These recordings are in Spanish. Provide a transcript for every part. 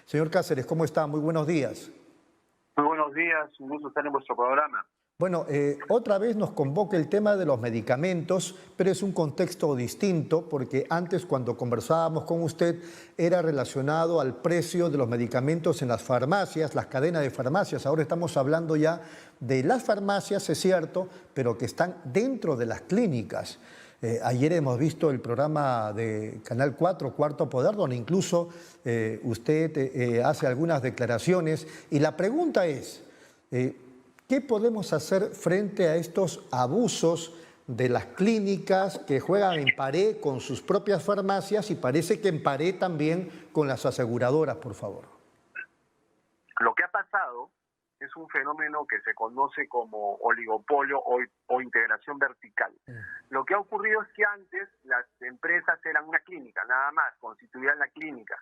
Señor Cáceres, ¿cómo está? Muy buenos días. Muy buenos días, un gusto estar en vuestro programa. Bueno, otra vez nos convoca el tema de los medicamentos, pero es un contexto distinto porque antes cuando conversábamos con usted era relacionado al precio de los medicamentos en las farmacias, las cadenas de farmacias. Ahora estamos hablando ya de las farmacias, es cierto, pero que están dentro de las clínicas. Ayer hemos visto el programa de Canal 4, Cuarto Poder, donde incluso usted hace algunas declaraciones y la pregunta es, ¿qué podemos hacer frente a estos abusos de las clínicas que juegan en paré con sus propias farmacias y parece que en paré también con las aseguradoras, por favor? Lo que ha pasado es un fenómeno que se conoce como oligopolio o integración vertical. Lo que ha ocurrido es que antes las empresas eran una clínica, nada más, constituían la clínica.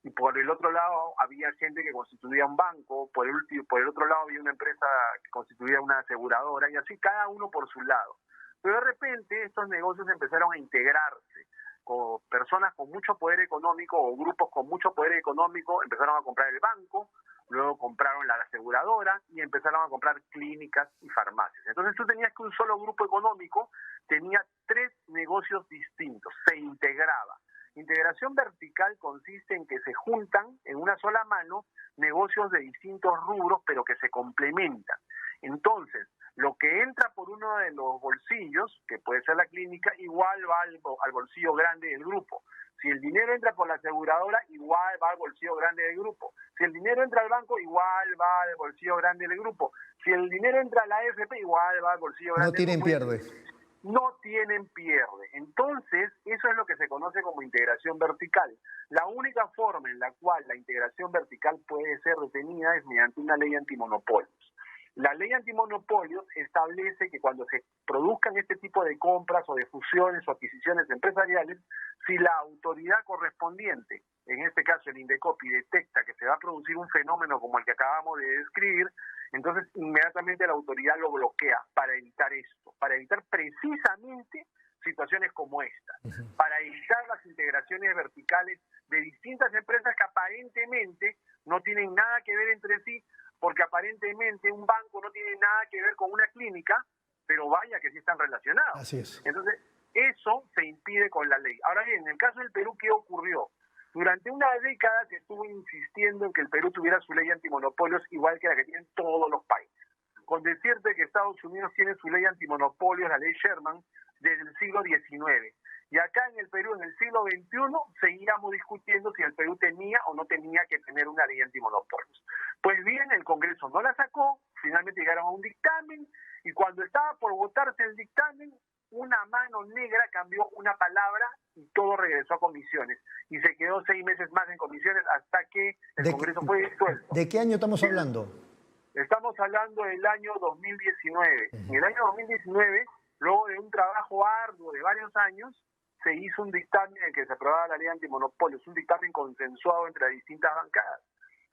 Y por el otro lado había gente que constituía un banco, por el otro lado había una empresa que constituía una aseguradora, y así cada uno por su lado. Pero de repente estos negocios empezaron a integrarse, con personas con mucho poder económico o grupos con mucho poder económico empezaron a comprar el banco, luego compraron la aseguradora y empezaron a comprar clínicas y farmacias. Entonces tú tenías que un solo grupo económico tenía tres negocios distintos, se integraba. Integración vertical consiste en que se juntan en una sola mano negocios de distintos rubros, pero que se complementan. Entonces, lo que entra por uno de los bolsillos, que puede ser la clínica, igual va al bolsillo grande del grupo. Si el dinero entra por la aseguradora, igual va al bolsillo grande del grupo. Si el dinero entra al banco, igual va al bolsillo grande del grupo. Si el dinero entra a la AFP, igual va al bolsillo grande del grupo. No tienen pierde. No tienen pierde. Entonces, eso es lo que se conoce como integración vertical. La única forma en la cual la integración vertical puede ser detenida es mediante una ley antimonopolios. La ley antimonopolios establece que cuando se produzcan este tipo de compras o de fusiones o adquisiciones empresariales, si la autoridad correspondiente, en este caso el INDECOPI, detecta que se va a producir un fenómeno como el que acabamos de describir, entonces inmediatamente la autoridad lo bloquea para evitar esto, para evitar precisamente situaciones como esta, para evitar las integraciones verticales de distintas empresas que aparentemente no tienen nada que ver entre sí, porque aparentemente un banco no tiene nada que ver con una clínica, pero vaya que sí están relacionados. Así es. Entonces, eso se impide con la ley. Ahora bien, en el caso del Perú, ¿qué ocurrió? Durante una década se estuvo insistiendo en que el Perú tuviera su ley antimonopolios igual que la que tienen todos los países. Con decirte que Estados Unidos tiene su ley antimonopolios, la ley Sherman, desde el siglo XIX. Y acá en el Perú, en el siglo XXI, seguíamos discutiendo si el Perú tenía o no tenía que tener una ley antimonopolios. Pues bien, el Congreso no la sacó, finalmente llegaron a un dictamen, y cuando estaba por votarse el dictamen, una mano negra cambió una palabra y todo regresó a comisiones. Y se quedó 6 meses más en comisiones hasta que el Congreso fue disuelto. ¿De qué año estamos hablando? Estamos hablando del año 2019. En el año 2019, luego de un trabajo arduo de varios años, se hizo un dictamen en el que se aprobaba la ley antimonopolios, un dictamen consensuado entre las distintas bancadas.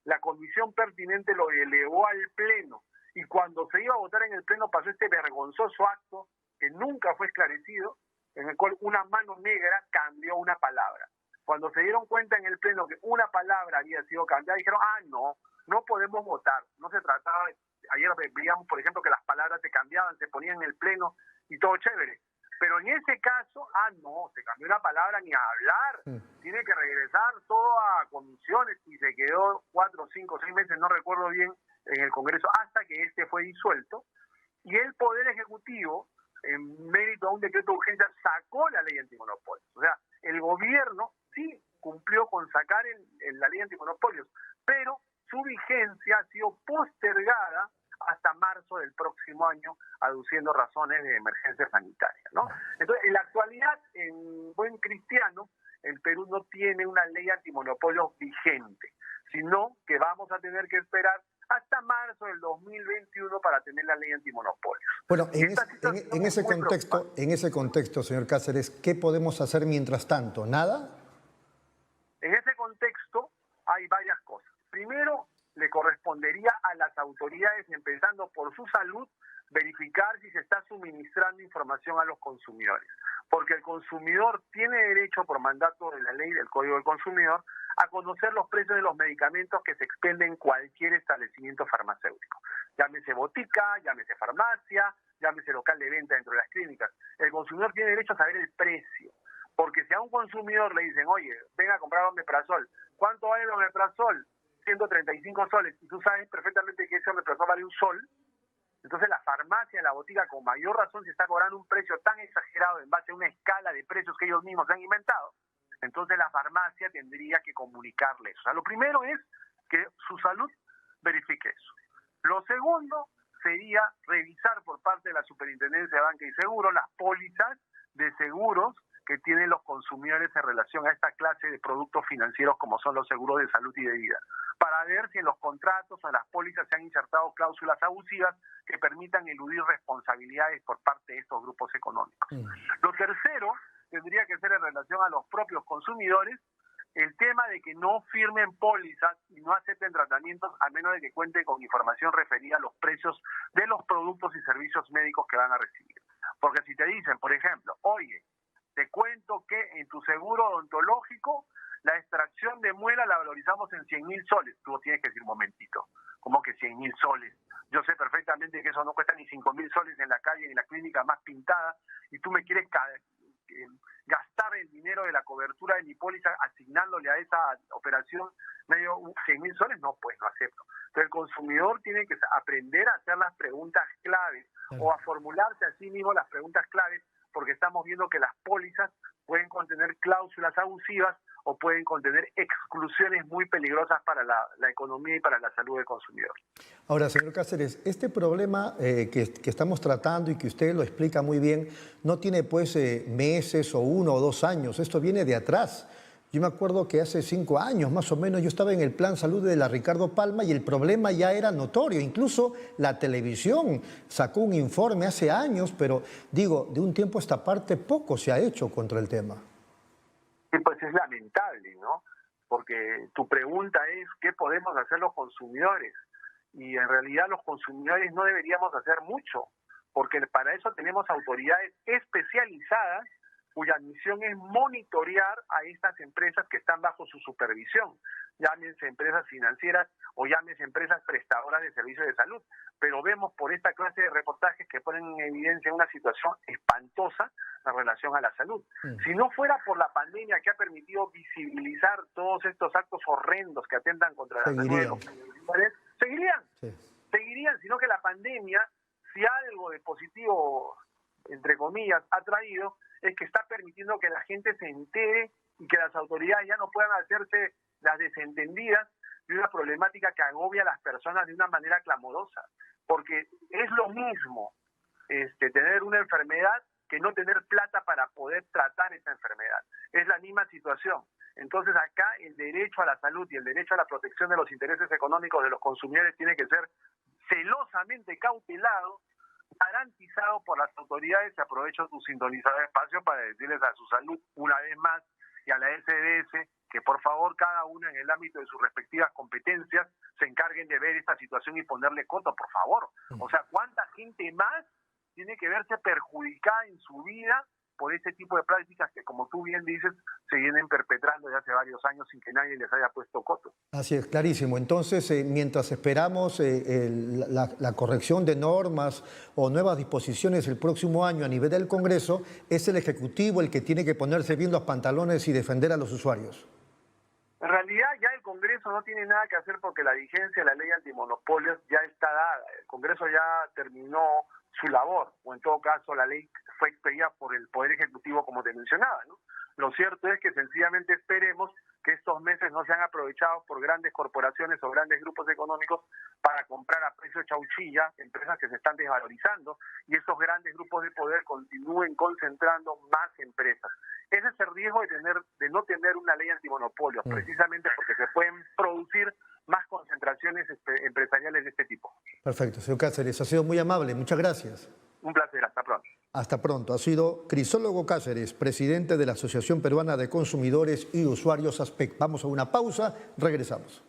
La comisión pertinente lo elevó al Pleno y cuando se iba a votar en el Pleno pasó este vergonzoso acto que nunca fue esclarecido, en el cual una mano negra cambió una palabra. Cuando se dieron cuenta en el Pleno que una palabra había sido cambiada, dijeron, no podemos votar. No se trataba, ayer veíamos, por ejemplo, que las palabras se cambiaban, se ponían en el Pleno y todo chévere. Pero en ese caso, no, se cambió la palabra ni a hablar. Tiene que regresar todo a comisiones y se quedó 4, 5, 6 meses, no recuerdo bien, en el Congreso hasta que este fue disuelto. Y el Poder Ejecutivo, en mérito a un decreto de urgencia, sacó la ley antimonopolios. O sea, el gobierno sí cumplió con sacar la ley antimonopolios, pero su vigencia ha sido postergada hasta marzo del próximo año, aduciendo razones de emergencia sanitaria, ¿no? Entonces, en la actualidad, en buen cristiano, el Perú no tiene una ley antimonopolios vigente, sino que vamos a tener que esperar hasta marzo del 2021 para tener la ley antimonopolios. Bueno, en ese contexto, señor Cáceres, ¿qué podemos hacer mientras tanto? ¿Nada? En ese contexto hay varias cosas. Primero, le correspondería a las autoridades, empezando por su salud, verificar si se está suministrando información a los consumidores. Porque el consumidor tiene derecho, por mandato de la ley del Código del Consumidor, a conocer los precios de los medicamentos que se expenden en cualquier establecimiento farmacéutico. Llámese botica, llámese farmacia, llámese local de venta dentro de las clínicas. El consumidor tiene derecho a saber el precio. Porque si a un consumidor le dicen, oye, ven a comprar omeprazol, ¿cuánto vale el omeprazol? 135 soles, y tú sabes perfectamente que ese omeprazol vale un sol, entonces la farmacia, la botica, con mayor razón, se está cobrando un precio tan exagerado en base a una escala de precios que ellos mismos han inventado. Entonces la farmacia tendría que comunicarle eso. O sea, lo primero es que su salud verifique eso. Lo segundo sería revisar por parte de la Superintendencia de Banca y Seguros las pólizas de seguros que tienen los consumidores en relación a esta clase de productos financieros como son los seguros de salud y de vida, para ver si en los contratos o en las pólizas se han insertado cláusulas abusivas que permitan eludir responsabilidades por parte de estos grupos económicos. Lo tercero tendría que ser en relación a los propios consumidores, el tema de que no firmen pólizas y no acepten tratamientos a menos de que cuenten con información referida a los precios de los productos y servicios médicos que van a recibir. Porque si te dicen, por ejemplo, oye, te cuento que en tu seguro odontológico la extracción de muela la valorizamos en 100.000 soles. Tú tienes que decir, momentito, ¿cómo que 100.000 soles? Yo sé perfectamente que eso no cuesta ni 5.000 soles en la calle, ni en la clínica más pintada, y tú me quieres gastar el dinero de la cobertura de mi póliza asignándole a esa operación medio 100.000 soles. No, pues no acepto. Entonces el consumidor tiene que aprender a hacer las preguntas claves o a formularse a sí mismo las preguntas claves, porque estamos viendo que las pólizas pueden contener cláusulas abusivas o pueden contener exclusiones muy peligrosas para la economía y para la salud del consumidor. Ahora, señor Cáceres, este problema que estamos tratando y que usted lo explica muy bien, no tiene pues meses o 1 o 2 años, esto viene de atrás. Yo me acuerdo que hace 5 años más o menos yo estaba en el Plan Salud de la Ricardo Palma y el problema ya era notorio. Incluso la televisión sacó un informe hace años, pero digo, de un tiempo a esta parte poco se ha hecho contra el tema. Y pues es lamentable, ¿no? Porque tu pregunta es ¿qué podemos hacer los consumidores? Y en realidad los consumidores no deberíamos hacer mucho, porque para eso tenemos autoridades especializadas cuya misión es monitorear a estas empresas que están bajo su supervisión, llámense empresas financieras o llámense empresas prestadoras de servicios de salud. Pero vemos por esta clase de reportajes que ponen en evidencia una situación espantosa en relación a la salud. Si no fuera por la pandemia que ha permitido visibilizar todos estos actos horrendos que atentan contra la salud de los consumidores, seguirían, sino que la pandemia, si algo de positivo, entre comillas, ha traído, es que está permitiendo que la gente se entere y que las autoridades ya no puedan hacerse las desentendidas de una problemática que agobia a las personas de una manera clamorosa. Porque es lo mismo tener una enfermedad que no tener plata para poder tratar esa enfermedad. Es la misma situación. Entonces acá el derecho a la salud y el derecho a la protección de los intereses económicos de los consumidores tiene que ser celosamente cautelado, garantizado por las autoridades. Aprovecho tu sintonizado espacio para decirles a su salud una vez más y a la SDS que por favor cada uno en el ámbito de sus respectivas competencias se encarguen de ver esta situación y ponerle coto, por favor. O sea, ¿cuánta gente más tiene que verse perjudicada en su vida por ese tipo de prácticas que, como tú bien dices, se vienen perpetrando desde hace varios años sin que nadie les haya puesto coto? Así es, clarísimo. Entonces, mientras esperamos la corrección de normas o nuevas disposiciones el próximo año a nivel del Congreso, es el Ejecutivo el que tiene que ponerse bien los pantalones y defender a los usuarios. En realidad ya el Congreso no tiene nada que hacer porque la vigencia de la ley antimonopolios ya está dada. El Congreso ya terminó su labor, o en todo caso la ley fue expedida por el Poder Ejecutivo, como te mencionaba, ¿no? Lo cierto es que sencillamente esperemos que estos meses no sean aprovechados por grandes corporaciones o grandes grupos económicos para comprar a precio chauchilla empresas que se están desvalorizando y estos grandes grupos de poder continúen concentrando más empresas. Ese es el riesgo de no tener una ley antimonopolios, precisamente porque se pueden producir más concentraciones empresariales de este tipo. Perfecto, señor Cáceres, ha sido muy amable, muchas gracias. Un placer, hasta pronto. Hasta pronto. Ha sido Crisólogo Cáceres, presidente de la Asociación Peruana de Consumidores y Usuarios ASPEC. Vamos a una pausa, regresamos.